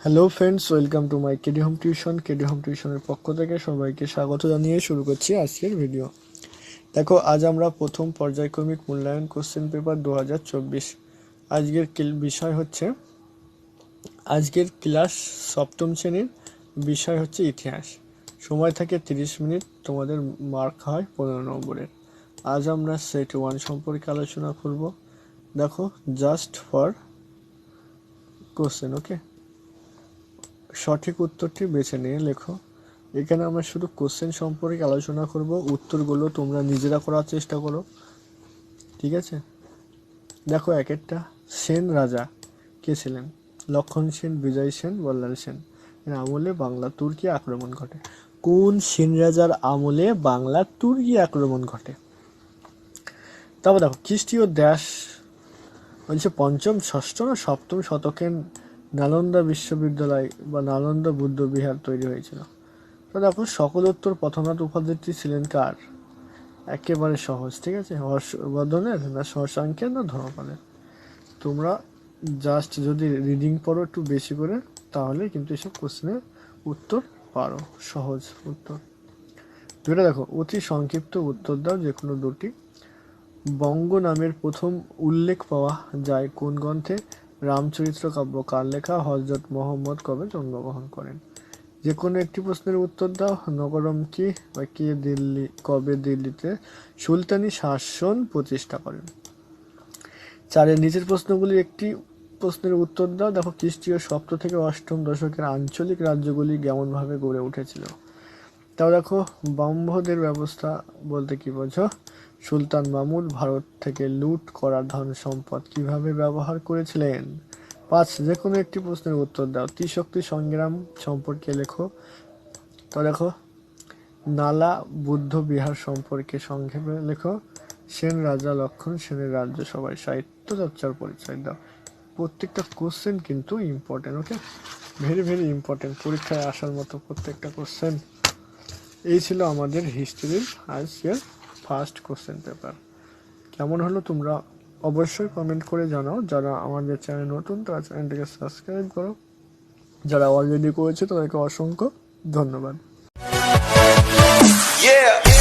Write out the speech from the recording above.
Hello friends, welcome to my KD home tuition. KD home টিউশনের পক্ষ থেকে সবাইকে স্বাগত জানিয়ে শুরু করছি আজকের ভিডিও। দেখো, আজ আমরা প্রথম পর্যায়ক্রমিক মূল্যায়ন কোশ্চেন পেপার 2024 আজকের বিষয় হচ্ছে, আজকের ক্লাস সপ্তম শ্রেণীর বিষয় হচ্ছে ইতিহাস। সময় থাকে 30 মিনিট, তোমাদের মার্ক হয় 15 নম্বরের। আজ আমরা সেট 1 সম্পর্কে আলোচনা করব। দেখো, জাস্ট ফর কোশ্চেন, ওকে। সঠিক উত্তরটি বেছে নিয়ে লেখো। এখানে আমরা শুধু কোশ্চেন সম্পর্কে আলোচনা করব, উত্তরগুলো তোমরা নিজেরা করার চেষ্টা করো, ঠিক আছে? দেখো, এক একটা সেন রাজা কে ছিলেন? লক্ষণ সেন, বিজয় সেন, বল্লাল সেন। এর আমলে বাংলা তুর্কি আক্রমণ ঘটে। কোন সেন রাজার আমলে বাংলা তুর্কি আক্রমণ ঘটে? তারপর দেখো, খ্রিস্টীয় দেশ বলছে পঞ্চম, ষষ্ঠ না সপ্তম শতকে নালন্দা বিশ্ববিদ্যালয় বা নালন্দা বুদ্ধ বিহার তৈরি হয়েছিল। তো দেখো, সকল উত্তর প্রথমনাথ উপাধ্যায়টি ছিলেন কার? একেবারে সহজ, ঠিক আছে? হর্ষবর্ধনের না শশাঙ্কের না ধর্মপালের? তোমরা জাস্ট যদি রিডিং পড়ো একটু বেশি করে, তাহলে কিন্তু এসব কোশ্চেনের উত্তর পারো, সহজ উত্তর। দুটো দেখো, অতি সংক্ষিপ্ত উত্তর দাও যে কোনো দুটি। বঙ্গ নামের প্রথম উল্লেখ পাওয়া যায় কোন গ্রন্থে? রামচরিত্র কাব্য কার লেখা? হযরত মুহাম্মদ কবে জন্মগ্রহণ করেন? যে কোনো একটি প্রশ্নের উত্তর দাও। নগরম কি বা কে কবে দিল্লিতে সুলতানি শাসন প্রতিষ্ঠা করেন? চারের নিচের প্রশ্নগুলি একটি প্রশ্নের উত্তর দাও। দেখো, খ্রিস্টীয় সপ্তম থেকে অষ্টম দশকের আঞ্চলিক রাজ্যগুলি কেমনভাবে গড়ে উঠেছিল? তাও দেখো, ব্রাহ্মদের ব্যবস্থা বলতে কি বোঝো? সুলতান মাহমুদ ভারত থেকে লুট করা ধন সম্পদ কিভাবে ব্যবহার করেছিলেন? 5, যে কোনো একটি প্রশ্নের উত্তর দাও। ত্রিশক্তি সংগ্রাম সম্পর্কে লেখো। তো দেখো, নালা বুদ্ধ বিহার সম্পর্কে সংক্ষেপে লেখো। সেন রাজা লক্ষণ সেনের রাজ্য সভায় সাহিত্য চর্চার পরিচয় দাও। প্রত্যেকটা কোশ্চেন কিন্তু ইম্পর্টেন্ট, ওকে, ভেরি ভেরি ইম্পর্টেন্ট, পরীক্ষায় আসার মতো প্রত্যেকটা কোশ্চেন। এই ছিল আমাদের হিস্ট্রির আজকের ফার্স্ট কোশ্চেন পেপার। কেমন হলো তোমরা অবশ্যই কমেন্ট করে জানাও। যারা আমাদের চ্যানেল নতুন তারা চ্যানেলটিকে সাবস্ক্রাইব করো, যারা অলরেডি করেছে তাদেরকে অসংখ্য ধন্যবাদ। Yeah.